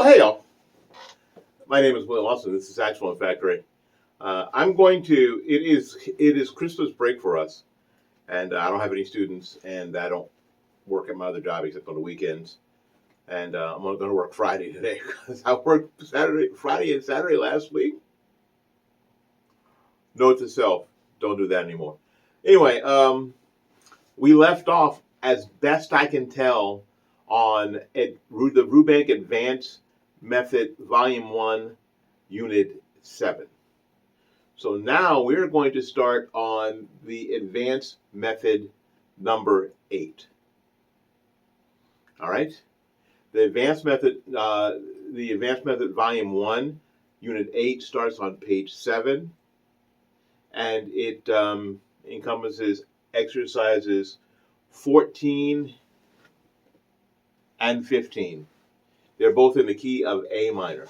Well, hey y'all. My name is Willie Lawson. This is Saxophone Factory. It is Christmas break for us, and I don't have any students, and I don't work at my other job except on the weekends. And I'm going to work Friday today because I worked Friday and Saturday last week. Note to self: don't do that anymore. Anyway, we left off, as best I can tell, on the Rubank Advanced Method Volume 1, Unit 7. So now we're going to start on the Advanced Method number 8. All right? The Advanced Method Volume 1, Unit 8 starts on page 7, and it encompasses exercises 14 and 15. They're both in the key of A minor.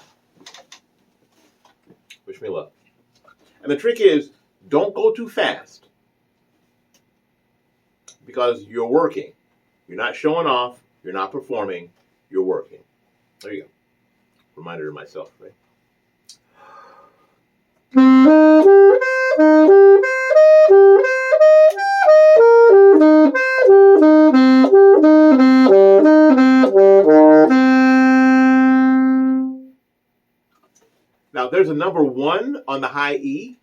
Wish me luck. And the trick is, don't go too fast, because you're working. You're not showing off. You're not performing. You're working. There you go. Reminder to myself, right? Now, there's a number 1 on the high E,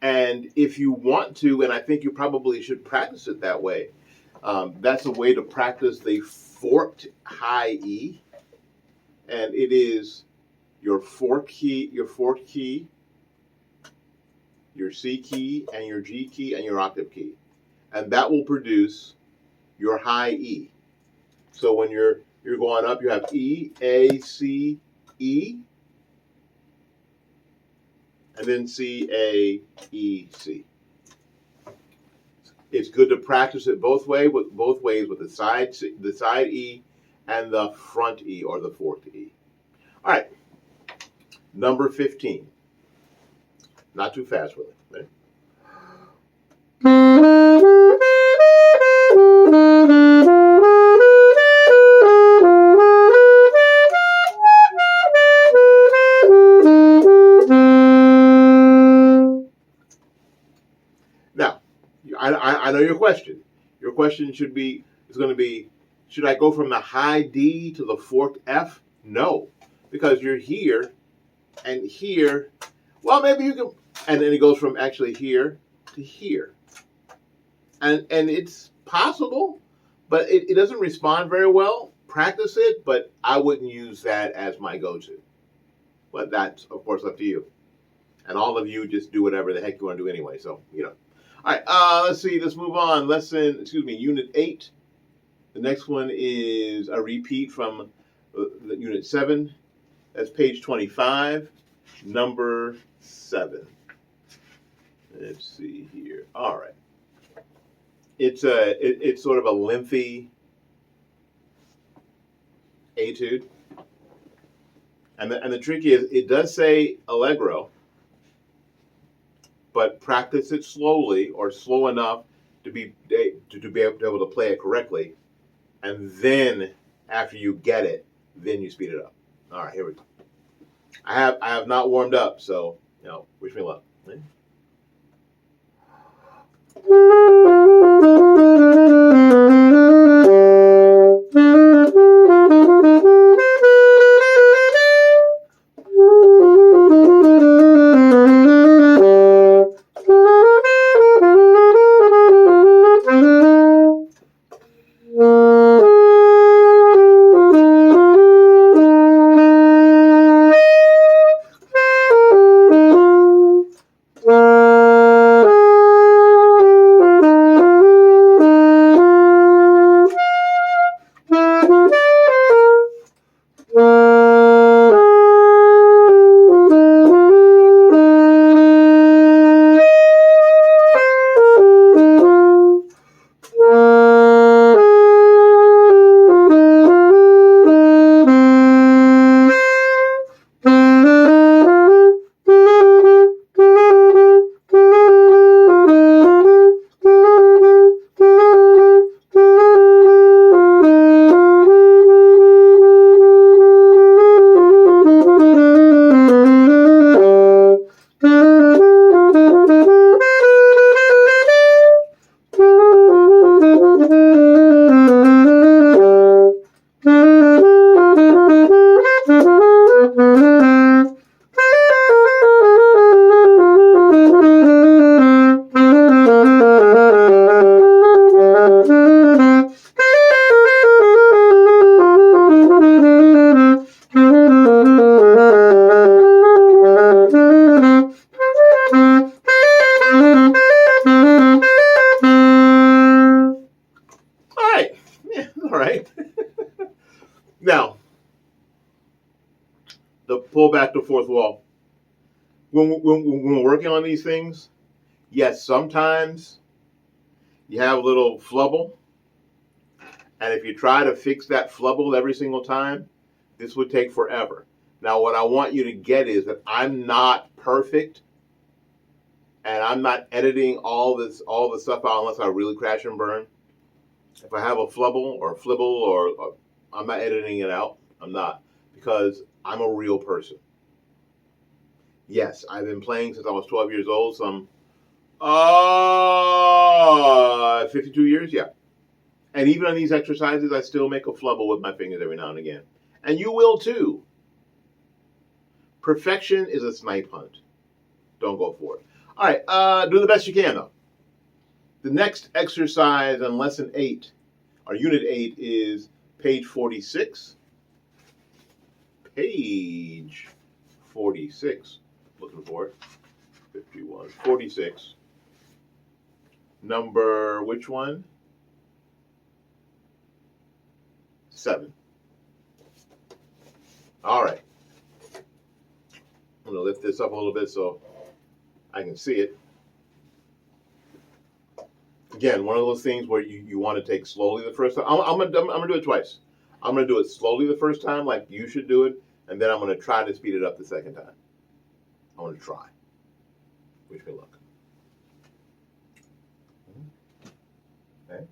and if you want to, and I think you probably should practice it that way, that's a way to practice the forked high E, and it is your fourth key, your C key, and your G key, and your octave key, and that will produce your high E. So when you're going up, you have E, A, C, E, and then C, A, E, C. It's good to practice it both ways with the side E and the front E, or the fourth E. All right, number 15. Not too fast, Willie. Right? Now, I know your question. Your question is going to be, should I go from the high D to the forked F? No, because you're here and here. Well, maybe you can, and then it goes from actually here to here. And it's possible, but it doesn't respond very well. Practice it, but I wouldn't use that as my go-to. But that's, of course, up to you. And all of you just do whatever the heck you want to do anyway, so, you know. All right, let's see. Let's move on. Unit 8. The next one is a repeat from Unit 7. That's page 25, number 7. Let's see here. All right. It's sort of a lengthy etude, and the trick is, it does say allegro, but practice it slowly, or slow enough to be able to play it correctly, and then after you get it, then you speed it up. All right, here we go. I have not warmed up, so wish me luck. Okay? Now, the pull back the fourth wall. When we're working on these things, yes, sometimes you have a little flubble. And if you try to fix that flubble every single time, this would take forever. Now, what I want you to get is that I'm not perfect, and I'm not editing all the stuff out unless I really crash and burn. If I have a flubble or a flibble, or I'm not editing it out. I'm not, because I'm a real person. Yes, I've been playing since I was 12 years old. Some 52 years, yeah. And even on these exercises, I still make a flubble with my fingers every now and again. And you will too. Perfection is a snipe hunt. Don't go for it. All right, do the best you can, though. The next exercise on lesson 8, or unit 8, is page 46. Page 46. Looking for it. 51. 46. Number, which one? 7. All right. I'm going to lift this up a little bit so I can see it. Again, one of those things where you want to take slowly the first time. I'm going to do it twice. I'm going to do it slowly the first time, like you should do it, and then I'm going to try to speed it up the second time. I want to try. Wish me luck. Okay.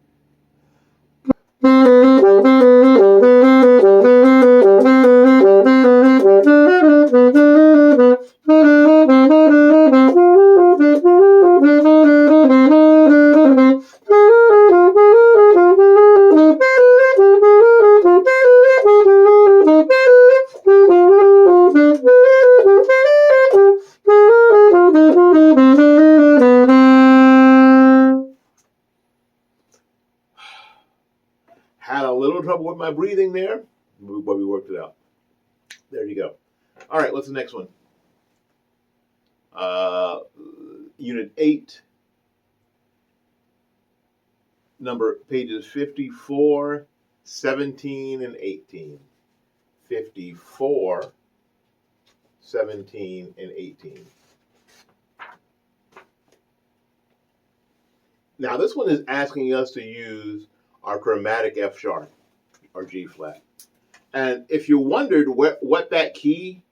Had a little trouble with my breathing there, but we worked it out. There you go. All right, what's the next one? Unit 8, pages 54, 17, and 18. 54, 17, and 18. Now, this one is asking us to use our chromatic F sharp or G flat. And if you wondered what that key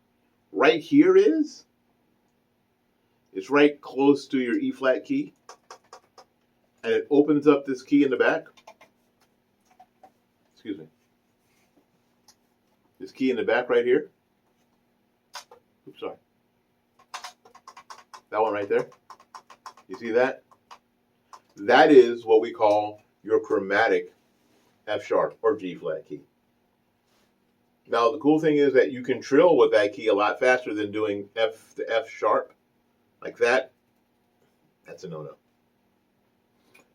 right here is, it's right close to your E flat key. And it opens up this key in the back. Excuse me. This key in the back right here. Oops, sorry. That one right there. You see that? That is what we call your chromatic F sharp or G flat key. Now, the cool thing is that you can trill with that key a lot faster than doing F to F sharp like that. That's a no-no.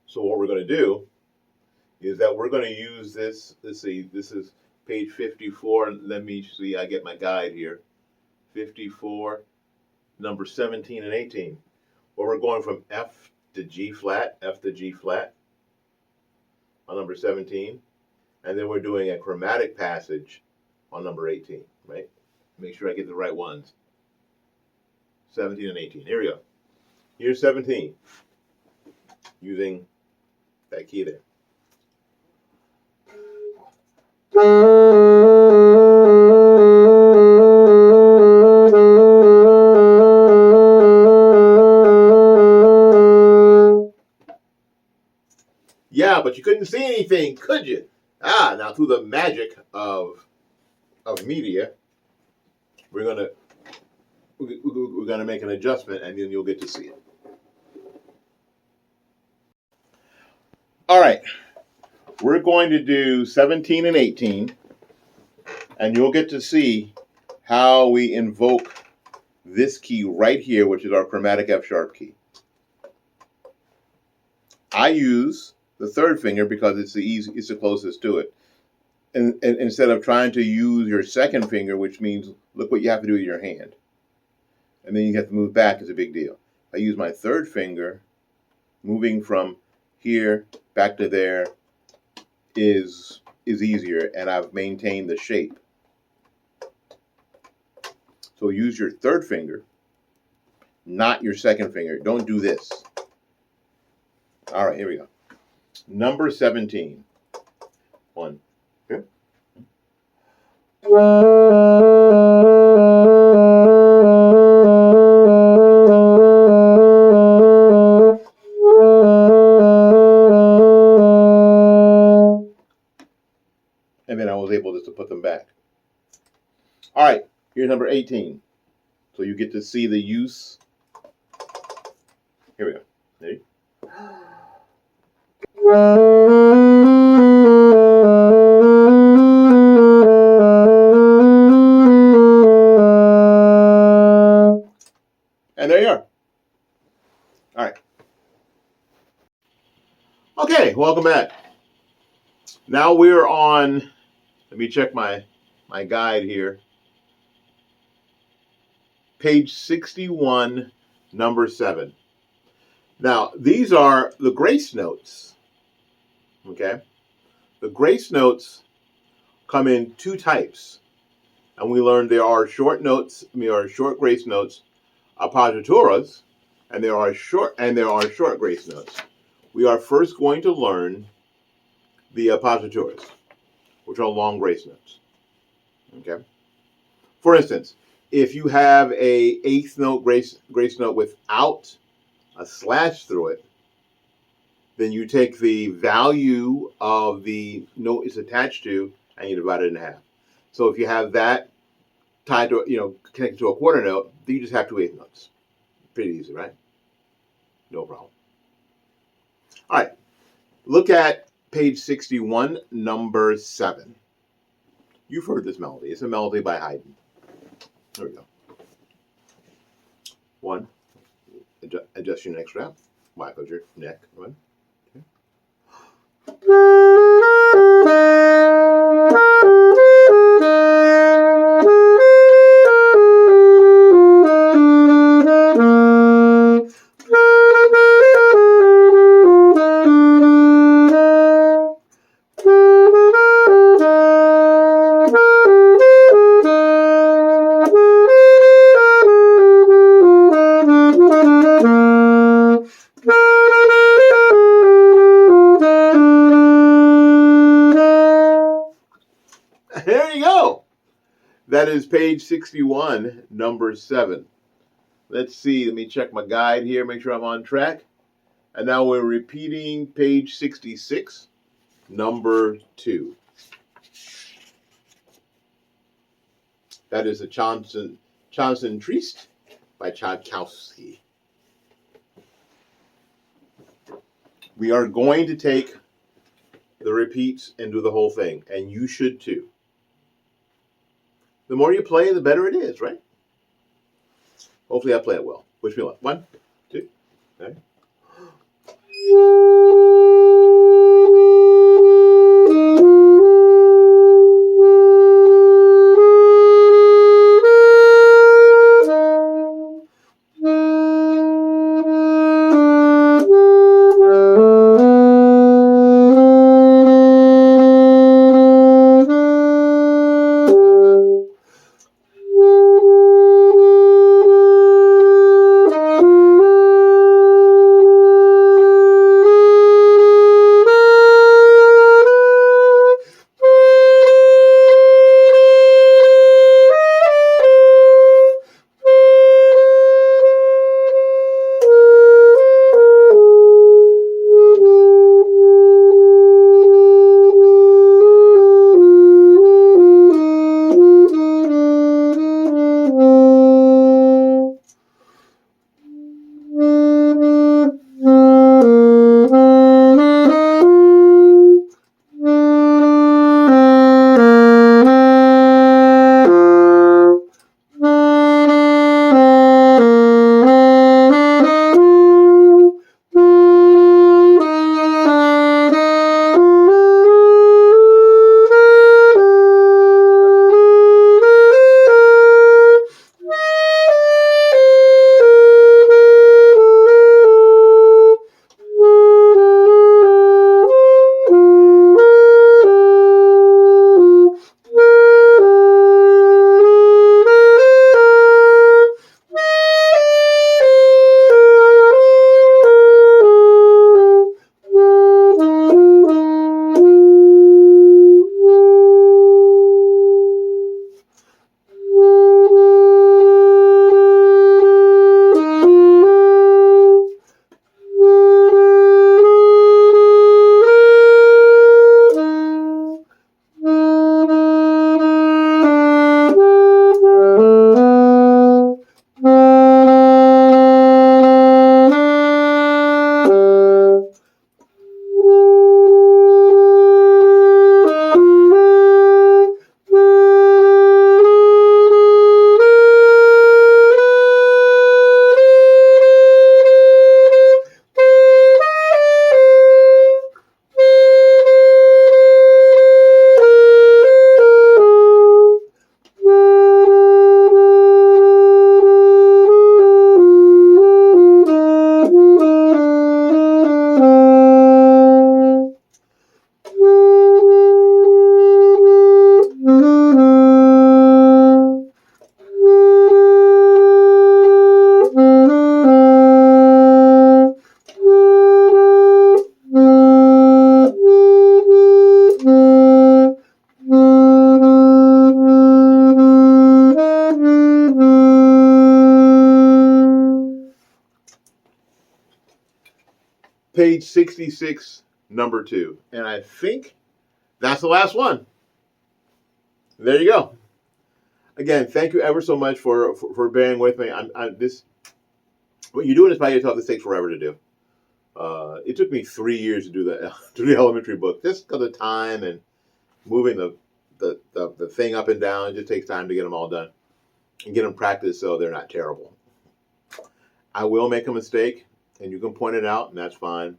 So what we're going to do is that we're going to use this. Let's see, this is page 54. Let me see, I get my guide here. 54, number 17 and 18. Well, we're going from F to G flat, F to G flat on number 17. And then we're doing a chromatic passage on number 18, right? Make sure I get the right ones. 17 and 18. Here we go. Here's 17. Using that key there. Yeah, but you couldn't see anything, could you? Now through the magic of media, we're gonna make an adjustment, and then you'll get to see it. All right, we're going to do 17 and 18, and you'll get to see how we invoke this key right here, which is our chromatic F sharp key. I use the third finger because it's the closest to it. And instead of trying to use your second finger, which means look what you have to do with your hand. And then you have to move back, is a big deal. I use my third finger, moving from here back to there is is easier, and I've maintained the shape. So use your third finger, not your second finger. Don't do this. All right, here we go. Number 17. 1, 2. And then I was able just to put them back. All right, here's number 18. So you get to see the use. Here we go. Ready? And there you are. All right. Okay, welcome back. Now we're on, let me check my guide here. Page 61, number 7. Now, these are the grace notes. Okay? The grace notes come in 2 types. And we learned there are short notes, short grace notes, appoggiaturas, and there are short grace notes. We are first going to learn the appoggiaturas, which are long grace notes. Okay? For instance, if you have a 8th note grace note without a slash through it, then you take the value of the note it's attached to and you divide it in half. So if you have that tied to, connected to a quarter note, then you just have 2 8th notes. Pretty easy, right? No problem. All right. Look at page 61, number 7. You've heard this melody. It's a melody by Haydn. There we go. 1. Adjust your neck strap. Wipe out your neck. 1, 2. There you go. That is page 61, number 7. Let's see. Let me check my guide here, make sure I'm on track. And now we're repeating page 66, number 2. That is a Johnson Triest by Tchaikovsky. We are going to take the repeats and do the whole thing, and you should too. The more you play, the better it is, right? Hopefully I play it well. Wish me luck. 1, 2, 3. Page 66, number 2. And I think that's the last one. There you go. Again, thank you ever so much for bearing with me. What you're doing is by yourself. This takes forever to do. It took me 3 years to do the elementary book, just because of time and moving the thing up and down. It just takes time to get them all done and get them practiced so they're not terrible. I will make a mistake, and you can point it out, and that's fine,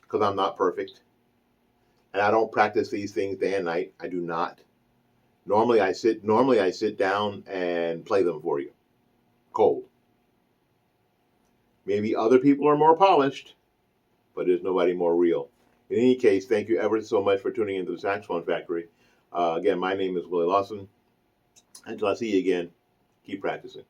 because I'm not perfect, and I don't practice these things day and night. I do not. Normally I sit down and play them for you, cold. Maybe other people are more polished, but there's nobody more real. In any case, thank you ever so much for tuning into the Saxophone Factory. Again, my name is Willie Lawson. Until I see you again, keep practicing.